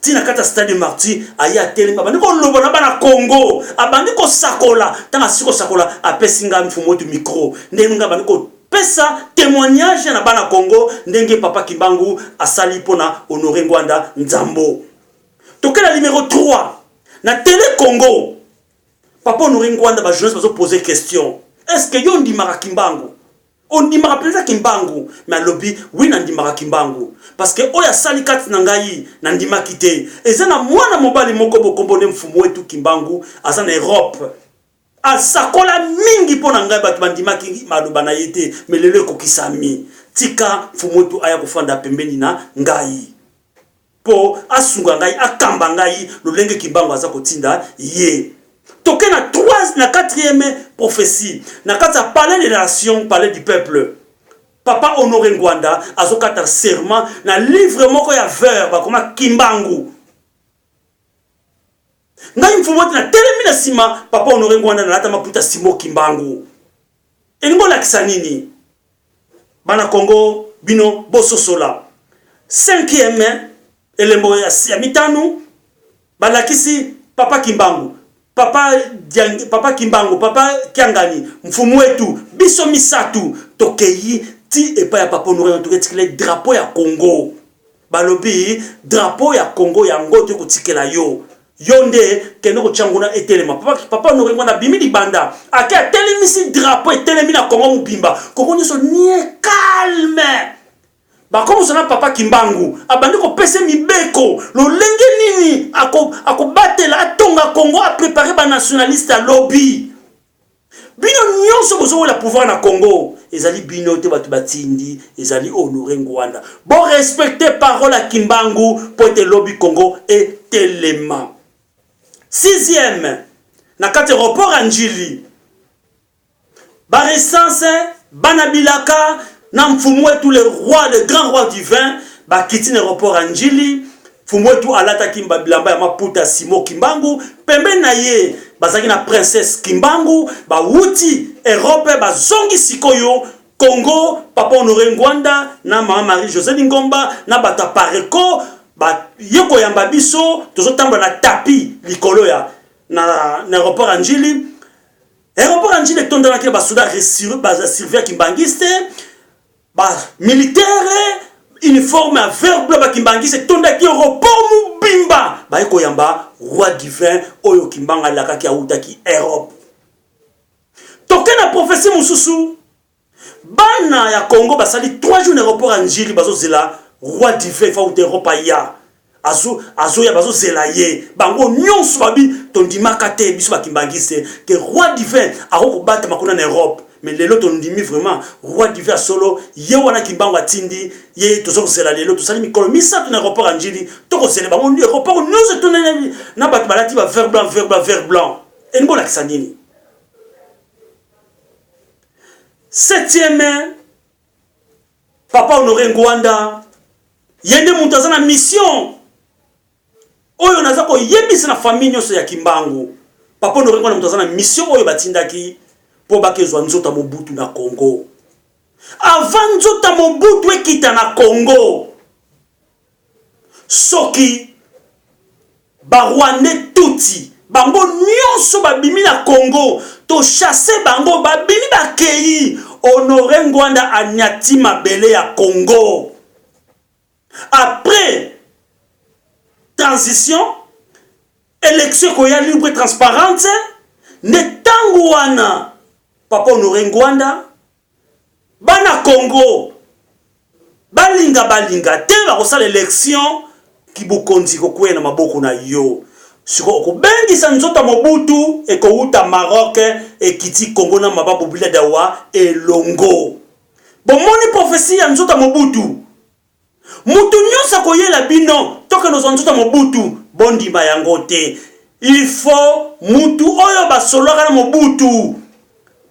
Tina kata stade de martyr aya telema abandi ko loba na bana Congo abandi ko sakola tanga siko sakola apesinga mfumo du micro ndenga abandi ko pesa témoignage na bana Congo ndenge papa Kimbangu asali pona Honoré Ngwanda Nzambo. Tokela numéro 3 na télé Congo papa Honoré Ngwanda ba jeunesse bazo poser question est-ce que yo ndimaka Kimbangu on ndimaka penza Kimbangu mais lobby oui na ndimaka Kimbangu parce que oya sali kati na ngai na ndimaki te eza na mwana mobali moko bokombone mfumu wetu Kimbangu aza na Europe asakola mingi pona ngai bato bandimaki maloba na yete melele kokisami tika mfumu wetu aya kofanda pembeni na ngai po asunga ngai akamba ngai lolenge Kimbangu aza kotinda ye. Toke na 3 na 4e prophétie na kata palais des nations palais du peuple papa Honoré Ngwanda azokata serment na livre moko ya vert bakoma Kimbangu ngai mfumo na telemi na sima papa Honoré Ngwanda na lata maputa simo Kimbangu elingo lakisa nini bana Congo bino bososola 5e elembo ya mitanu balakisi papa Kimbangu papa Kimbangu papa Kiangani mfumu wetu biso misatu tokeyi ti epa ya papa Honoré toketikele drapeau ya Congo balobi drapeau ya Congo ya ngoto kotikela yo yonde kene ko changuna etelema papa Honoré Ngwanda bimi libanda ake atelemisi drapeau etelemi na Congo mubimba Congo nyoso nie calme bakomo sona papa Kimbangu abandi ko pese mibeko lolenge nini ako batela atonga Congo a préparer ba nationaliste à lobby bino nyonso bozo la pouvoir na Congo ezali bino te batu batindi ezali Honoré Ngwanda bon respecter parole à Kimbangu pour te lobby Congo et telema. 6e na kati report Anjili ba recense banabilaka na mfumu wetu le roi le grand roi divin ba kitine report Anjili mfumu wetu alata kimba bilamba ya maputa simo Kimbangu pembe na ye bazaki na princesse Kimbangu ba wuti Europe ba zongi sikoyo Congo papa Honoré Ngwanda na mama Marie José Lingomba na bata pareko ba yeko yamba biso tozo tamba na tapi likolo ya na report Anjili report Anjili tondana ke ba soda resiré ba servir Kimbangiste ba militaire uniforme à vert bleu ba Kimbangiste tonda ki report mubimba ba yeko yamba roi divin oyo Kimbanga lakaki autaki Europe. Tokena prophétie mususu bana ya Congo basali 3 jours na report Anjili bazo zela roi divin fa ou Europe ya azo ya bazo zela ye bango nyonso babi tondimaka te biso ba Kimbangiste que roi divin ako bata makuna na Europe mais lelo tondimi vraiment roi divers solo ye wana kimbangu atindi ye tozokosela lelo tosali mikolo misato na aéroport anjili tokosele bango aéroport nyonso tona na bato balati ba vert blanc engo lakisa nini. Septième, Papa Honoré Ngwanda yende mutu aza na mission oyo naza ko yebisa na famille nyonso ya Kimbangu. Papa Honoré Ngwanda mutu aza na mission oyo batindaki po bakezwa nzota Mobutu na Congo. Avant nzota Mobutu ekita na Congo, soki barwane tuti bango nyonso babimi na Congo to chasser bango babimi bakei Honoré Ngwanda anyati mabele ya Congo. Après transition, élection koya libre et transparente, ne tango wana Papa Honoré Ngwanda bana Congo balinga te bakosala élection kibukonzi kokwena maboko na yo. Siko okubengisa nzota Mobutu ekouta Maroc ekiti Congo na mababu bila dawa elongo. Bomoni prophétie ya nzota Mobutu. Mutu nyonso koyela bino toka no nzota Mobutu bondima yango te. Il faut mutu oyo basolaka na Mobutu.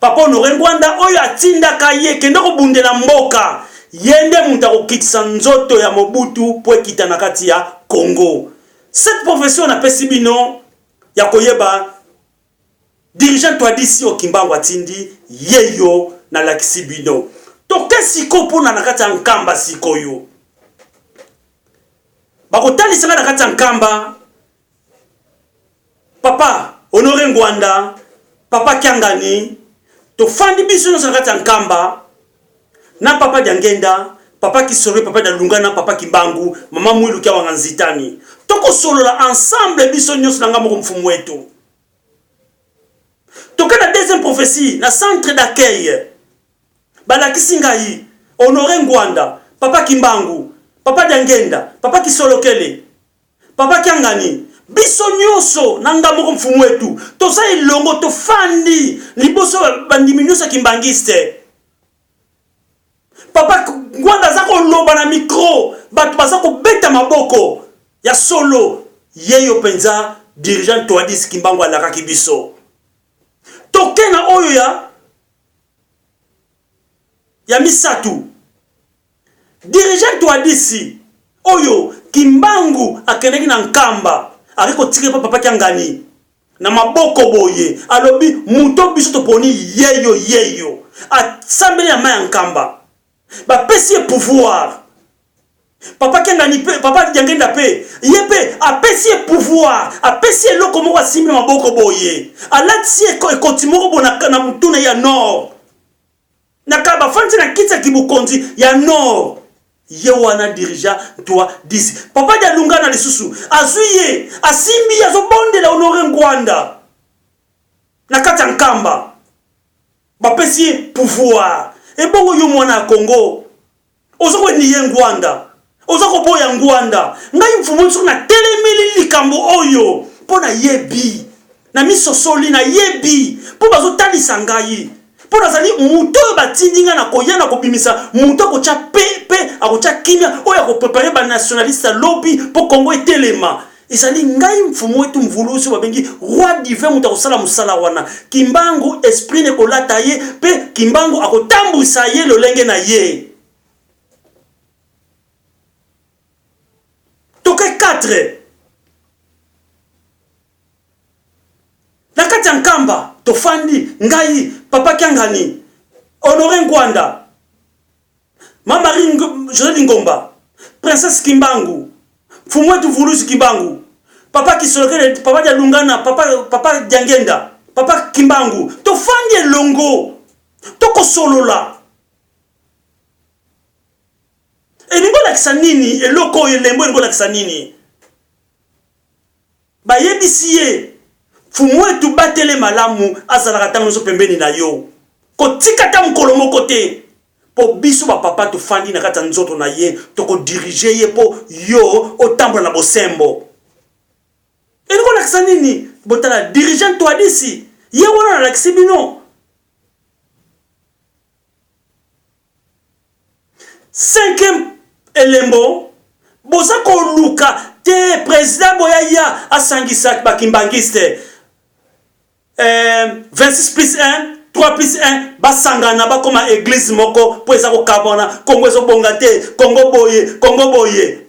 Papa Honoré Ngwanda oyo atindaka ye kende kobundela mboka. Yende mutu akokitisa nzoto ya Mobutu po ekita na kati ya Congo. Cette profession na pesibino ya koyeba dirigeant toi d'ici au Kimbangu atindi yeyo na lakisibino. Toke siko pona na kati ya nkamba sikoyo. Bakotali sanga na kati ya nkamba. Papa Honoré Ngwanda, Papa Kiangani, to fandi biso na kati ya nkamba. Na Papa Diangenda, Papa Kisore, Papa Dalungana, Papa Kimbangu, Mama Mwilu kia wanganzitani. Toko solo la ensemble biso nyos na ngamo mfumu wetu. Toka na deuxième prophétie, na centre d'accueil. Balakisi ngai, Honoré Ngwanda, Papa Kimbangu, Papa Diangenda, Papa Kisolokele, Papa Kiangani, biso nyoso na ngamo mfumu wetu. Toza ilongo to fandi, liboso bandimi nyoso kimbangiste. Papa Ngwanda zako loba na micro, batu bazako beta maboko. Ya solo, yeyo penza, dirigeant Toadis Kimbangu alaka kibiso. Toke na oyo ya misatu. Dirigeant Toadis, oyo, Kimbangu akeneki na nkamba. Ariko tike pa Papa Kiangani. Na maboko boye. Alobi, muto biso toponi yeyo. Asambele ya maya nkamba. Ba pesi pouvoir. Papa Kiangani pe, Papa Diangenda pe, yepe apesi pouvoir, apesi loko moko asimi maboko boye. Alati ekoti moko bona na mutuna ya nord. Nakaba fanti na kitsa kibukonzi ya nord. Ye wana dirija toi disi. Papa Dalungana lisusu azuye asimbi azobonde la Honoré Ngwanda. Nakata nkamba. Bapesi pouvoir. E bongo yo mwana Congo. Ozoko ni ye Ngwanda. Ozako boya Ngwanda. Ngai mfumu nso na telemeli likambo oyo. Pona yebi. Na miso soli na yebi. Po bazo talisa ngai. Pona zali muto batindinga na koyana kobimisa. Muto kocha pepe. Akocha kimia. Oya ko prepare ba nationaliste lobby. Po Congo etelema. Ezali ngai mfumu wetu mvulusi wabengi. Roi divin muta kosala musala wana. Kimbangu esprit ne kolata ye. Pe Kimbangu akotambuisa ye lolenge na ye. Toke 4. Nakati ya nkamba, tofandi, ngai, Papa Kiangani, Honoré Ngwanda, Mama José Lingomba, Princesse Kimbangu, Fumwetu Vulusi Kimbangu, Papa Kisolokele, Papa Dialungana, Papa Diangenda, Papa Kimbangu, tofandi elongo, toko solola. Elingo lakisa nini, eloko elembo elingo lakisa nini. Ba yebisiye, fumwetu batele malamu, azalaka tango nso pembeni na yo. Kotika ta mukolo moko te. Po biso ba papa tofandi na kata nzoto na ye, toko dirige ye po yo otambola na bosembo. Elingo lakisa nini, botala dirigeant Toadisi, ye wana lakisi bino. Cinquième élément, boza ko luka te président boyaya asangisa bakimbangiste 26 plus 1 3 plus 1 basangana bakoma église moko po eza ko kabona Kongo ezo bonga te Kongo boye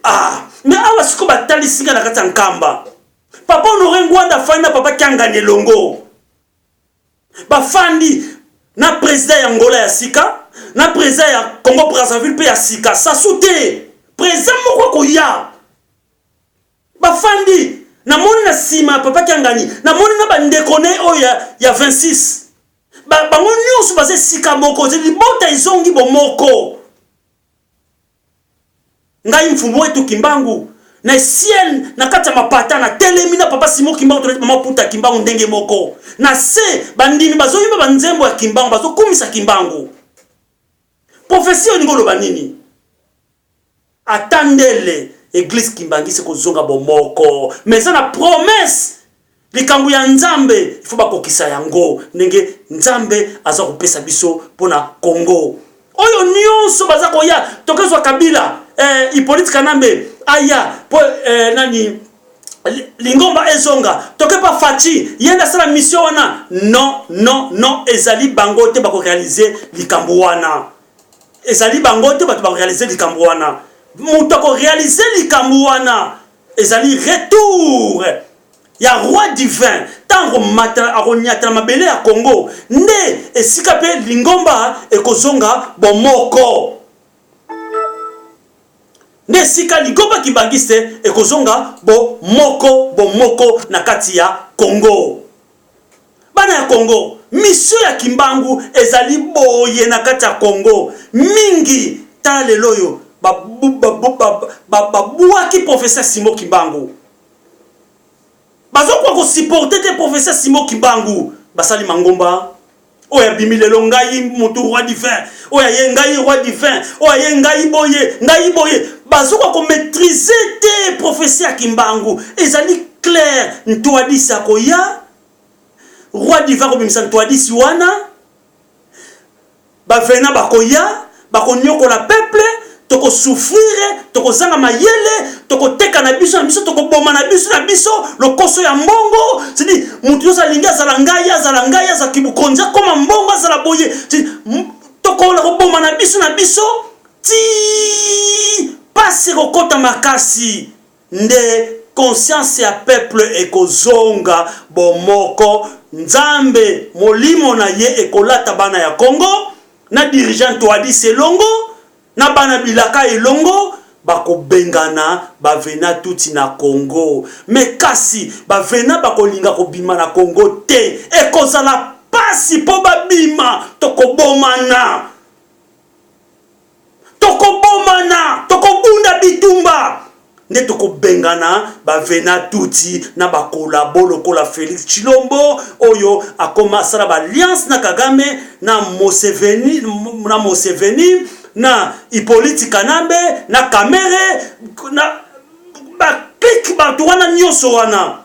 mais awa siko batali singa na kati ya nkamba papa Honoré Ngwanda fanda papa Kiangani Longo bafandi na président ya Angola ya sika na président ya Congo Brazzaville pe ya sika sasute président moko koya bafandi na moni na sima papa Kiangani na moni na bandekone oya ya 26 bango nyonso baze sika moko zeli bota izongi bomoko ngai mfumu wetu Kimbangu na ciel na kati ya mapata na telemi na papa Simon Kimbangu toleti mama puta Kimbangu ndenge moko na se bandimi bazoyimba banzembo ya Kimbangu bazokumisa Kimbangu profession ngolo banini atandele église Kimbangisi kozonga bomoko mais na promesse likambu ya Nzambe il faut bakokisa yango ndenge Nzambe aza kopesa biso pona Congo oyo nyonso baza koya tokezwa Kabila Hippolyte Kanambe aya po nani Lingomba ezonga toke pa Fachi yenda sala mission wana non ezali bango te bako réaliser likambu wana ezali bango te bako réaliser likambu wana muto ko réaliser likambu wana ezali retour ya roi divin tango mata aronyata mabele ya Congo nde esika pe Lingomba ekozonga bomoko nde sika Lingomba Kimbangiste ekozonga bomoko na kati ya Congo bana ya Congo mission ya Kimbangu ezali boye na kati ya Congo mingi ta leloyo babuaki professeur Simon Kimbangu bazo kwa ko supporter te professeur Simon Kimbangu basali mangomba oya bimilelo ngai mutu roi divin oya yengai roi divin oya yengai boye bazo kwa ko maîtriser te professeur Kimbangu ezali clair ntwadisa koya roi divin ko bimisa ntwadisi wana ba vena bakoya bakonyoko la peuple toko souffrir toko zanga mayele toko teka na biso toko boma na biso lokoso ya mbongo c'est-à-dire mutu yosa linga zalangaya za kibukonja koma mbongo zala boye toko la boma na biso ti passe kokota makasi nde conscience ya peuple ekozonga bomoko Nzambe molimo na ye ekolata bana ya Congo na dirigeant toadi selongo na bana bilaka elongo bako bengana bavena tuti na Congo mais kasi bavena bako linga ko bima na Congo te ekozala pasi po babima tokobomana tokobunda bitumba nde tokobengana bavena tuti na bakolabolo kola Félix Tshilombo oyo akoma sala ba alliance na Kagame na Museveni na Hippolyte Kanambe na Kamere na baklik batu wana nyonso wana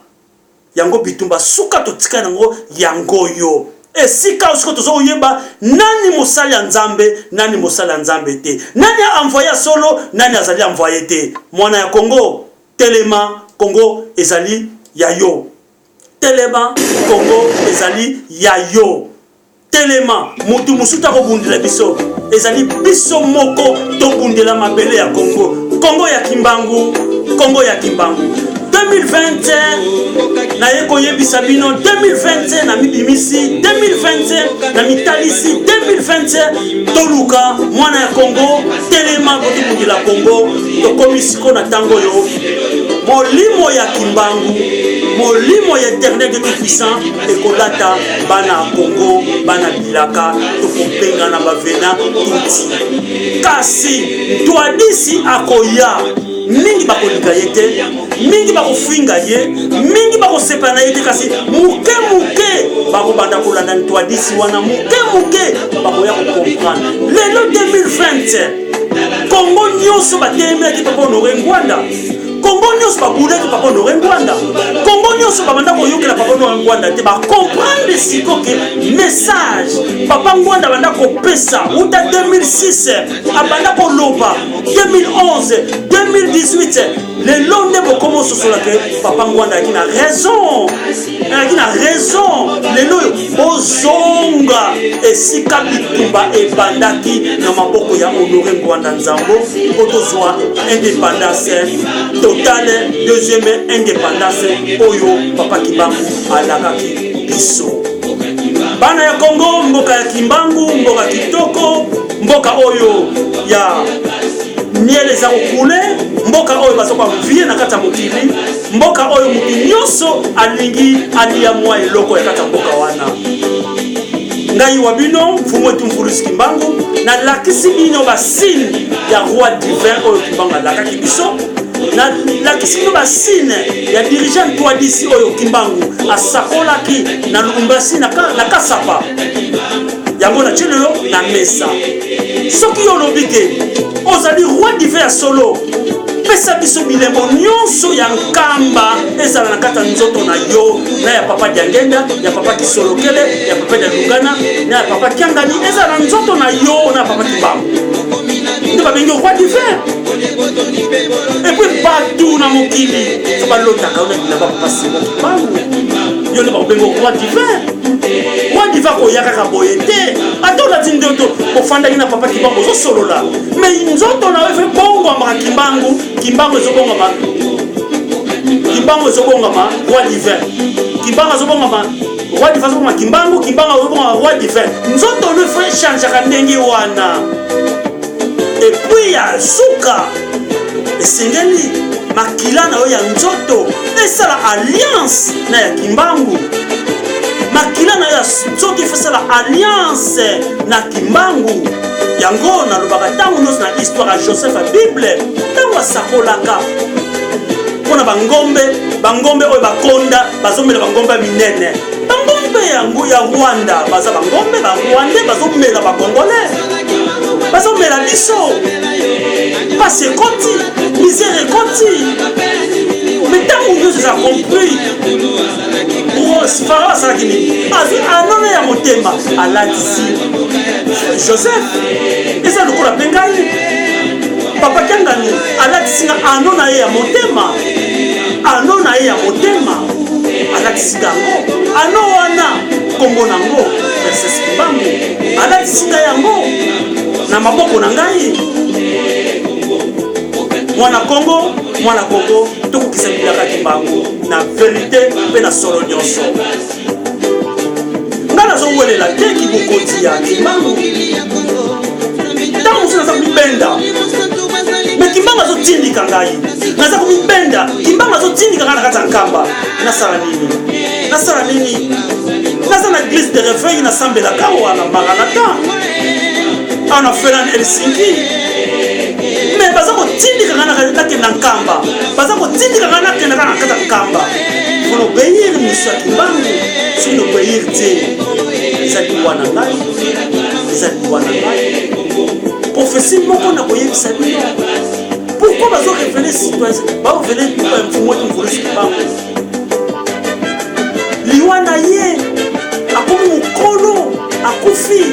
yango bitumba suka totika nango yango yo esika osiko tozo oyeba nani mosali ya Nzambe nani mosali ya Nzambe te nani envoyé solo nani azali envoyé te mwana ya Congo telema Congo ezali ya yo telema Congo ezali ya yo telema mutu musuta ko bundela biso ezali biso moko to bundela mabele ya Congo ya Kimbangu 2020 na yeko yebisa bino 2020 na mibimisi 2020 na mitalisi 2020 toluka mwana ya Congo telema ko bundela Congo to komisiko na tango yo molimo ya Kimbangu molimo ya Éternel de Tout-Puissant ekolata bana Congo bana bilaka tokopenga na bavena tuti kasi twadisi akoya mingi bakolika yete mingi bakofinga ye mingi bakosepana yete kasi muke bakobanda kolanda twadisi wana muke bakoya comprendre lelo 2020 Congo nyonso batemela ki papa Honoré Ngwanda Congo nyonso babulaki papa Honoré Ngwanda. Congo nyonso babanda koyokela papa Honoré Ngwanda te ba comprendre siko ke message papa Ngwanda banda kopesa uta 2006 abanda koloba 2011 2018 le londe bokomo sosola ke papa Ngwanda akina raison lelo ozonga esika bitumba ebandaki na maboko ya Honoré Ngwanda Nzambo potozwa indépendance totale, deuxième indépendance oyo papa Kimbangu alakaki biso. Bana ya Congo, mboka ya Kimbangu, mboka kitoko, mboka oyo ya miele za kokule, mboka oyo bazoka vie na kata mokili, mboka oyo mukinyoso alingi alia mwa eloko ya kata mboka wana. Ngai wabino mfumo wetu Mfulusi Kimbangu na lakisi bino basine ya roi divin oyo Kimbangu alakaki biso, na lakisi bino basine ya dirigeant toi d'ici oyo Kimbangu asakolaki na Lubumbashi na Kasapa yango na chelo na mesa. Soki yo lobike ozali roi divin ya solo pesa biso bilembo nyonso ya nkamba ezala na kata nzoto na yo na ya papa Diangenda, ya papa Kisolokele, ya papa Dialungana, na ya papa Kiangani ezala nzoto na yo na papa Kimbangu. Nde babengi roi divin. Et puis partout na mokili so balotaka ona bilamba papa Simon Kimbangu yo ne babengi roi divin. Roi divin koyaka ka boye te atola tindoto ofandaki na papa Kimbangu zo solola mais nzoto na wefe bongo amaka Kimbangu ezobongama roi divin. Kimbangu ezobongama roi divin ezobongama Kimbangu ezobongama roi divin. Nzoto ne fe changeaka ndenge wana. Et puis ya suka esengeli makila na yo ya nzoto esala alliance na ya Kimbangu. Makila na ya nzoto efesala alliance na Kimbangu. Yango na lobaka tango nyonso na histoire ya Joseph ya Bible tango asakolaka mpona bangombe oyo bakonda bazomela bangombe ya minene. Bangombe yango ya Rwanda baza bangombe barwandais bazomela bakongolais bazomela biso pasi ekoti misère ekoti. Mais tango nyonso eza compris Farao asalaki nini azwi anona ya motema alatisi Joseph eza lokola mpe ngai papa Kiangani alatisinga anona ye ya motema alatisinga yango ano wana kombo nango Princesse Kimbangu alatisinga yango na maboko na ngai mwana Congo tokokisa bilaka Kimbangu na vérité mpe na solo nyonso. Nga nazowelela te kibokoti ya Kimbangu ntango mosusu naza komibenda me Kimbangu azotindika ngai naza komibenda Kimbangu azotindika ngai na kati ya nkamba. Nasala nini naza na église de réveil nasambelaka awa na Maranatha awa na Finlande Helsinki. Mais baza kotindika ngai nakenda nkamba, baza kotindika ngai nakenda na kati ya nkamba. Faut obéir miso ya Kimbangu soki nobéir te ezali wana ngai prophétie moko na koyebisa bino pourquoi bazorévele citoyen baovele mfumu wetu Mfulusi Kimbangu liwa na ye akomi mokolo akufi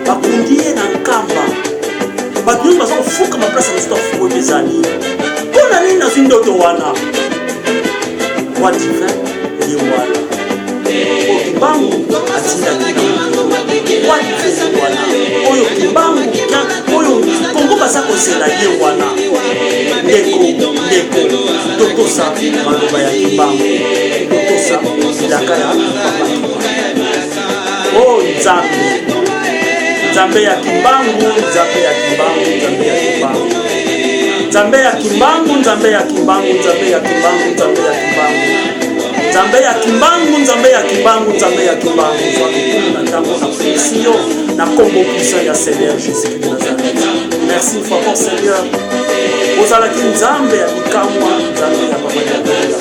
bakundi ye na nkamba. Bato nyonso baza kofuka maplasi ya mosusu afuku oyo ezali mpona nini nazwi ndoto wana roi divin ye wana oyo Kimbangu atindaki roi divin wana oyo Kimbangu oyo Kongo baza kozela ye wana ndeko totosa maloba ya Kimbangu totosa bilaka ya papa o Nzambe ya Kimbangu na ntango na presio na kombo puissant ya Seigneur Jésus de Nazareth. Merci une fois pour Seigneur ozalaki Nzambe ya bikamwa, Nzambe ya papa Diangenda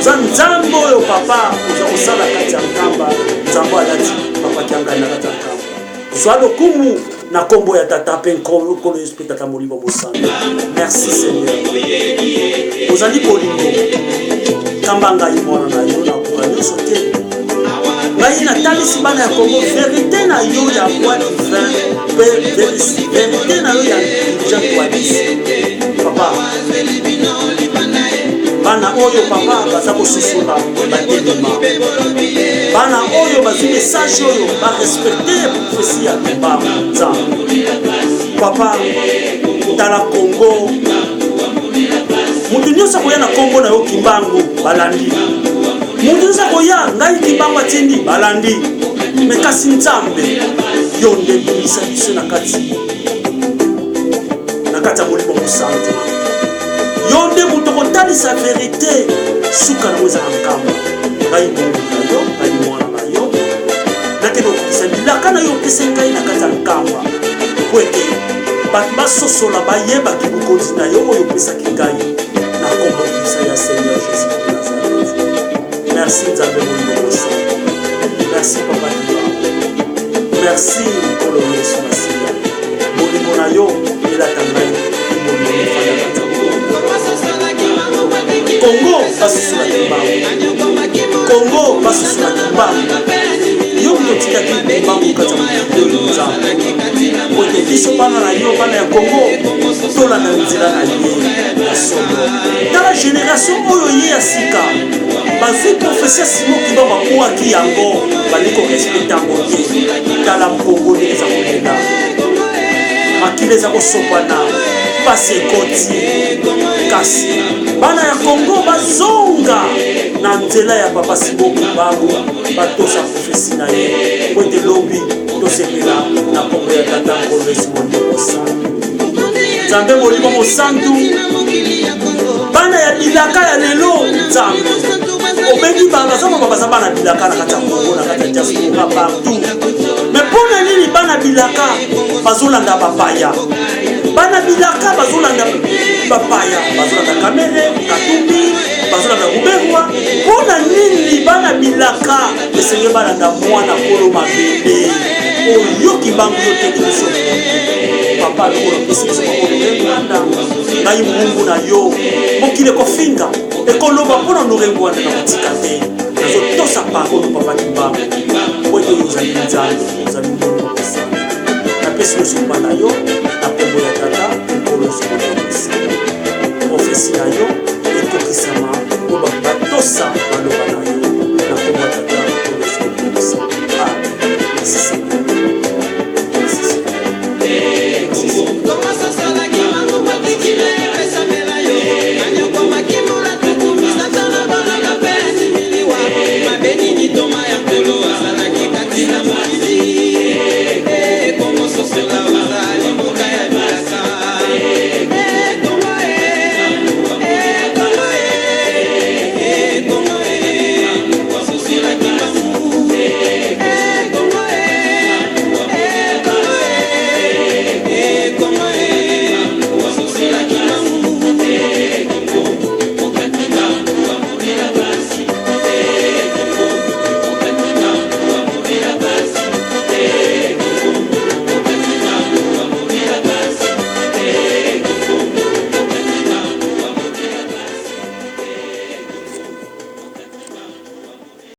oza Nzambe oyo papa oza kosala kati ya nkamba. Nzambe alati papa Kiangani na kati ya nkamba. Zwa lokumu na kombo ya tata pe nkolo esprit tata molimo bosana. Merci Seigneur. Ozali bolingo kambanga imona na yo na kwa nyonso te. Ngai na talisi bana ya Congo vérité na yo ya roi divin pe vérité na yo ya Jean Toadis. Papa bana oyo papa baza kosusola batelema bana oyo bazwi message oyo barespecte prophétie ya Kimbangu Nzambe. Papa tala Congo mutu nyonso akoya na Congo na yo Kimbangu balandi mutu nyonso akoya ngai Kimbangu atindi balandi me kasi Nzambe yo nde bimisa biso na kati ya molimo mosantu yo nde mutu kotalisa vérité suka na weza nkamba ngai bongo na yo ngai mwana na yo nakende okokisa bilaka na yo opesa ngai na kati ya nkamba po ete bato basosola bayebaki bokonzi na yo oyo opesaki ngai na kombo bisa ya Seigneur Jésus de Nazareth. Merci Nzambe molimo mosantu. Merci Papa Kimbangu. Merci Nkolo Yesu Masiya. Molimo na yo elata ngai molimo efanda kati Congo basisula Kimbangu. Congo basisula Kimbangu. Yo mutotikaki Kimbangu kati ya Nzambe. Ote biso bana na yo bana ya Congo tola na nzela na ye na solo. Dans la génération oyo ye ya sika bazwi professeur Simon Kimbangu akuaki yango baliko respecta ngoye tala Congo eza kolela makile eza kosopana pasi ekoti kasi bana ya Congo bazonga na nzela ya papa Simon Kimbangu batosa profesi na ye kote lobi tosepela na kombo ya tata Nkolo Yesu molimo mosantu. Nzambe molimo mosantu bana ya bilaka ya lelo Nzambe obengi baza bana bilaka na kati ya Congo na kati ya diaspora partout mais mpona nini bana bilaka bazolanda bapaya bana bilaka bazolanda bapaya bazolanda Kamere Katumbi bazolanda Ruberwa mpona nini bana bilaka esenge balanda mwana kolo mabele oyo Kimbangu yo teki biso papa lokolo pesi biso makolorengwanda ngai mungu na yo mokile kofinga ekoloba mpona norengwanda na kotika te nazotosa parole papa Kimbangu po ete oyo ozali Nzambe ozali molimo kosala napesi nyonso mba na yo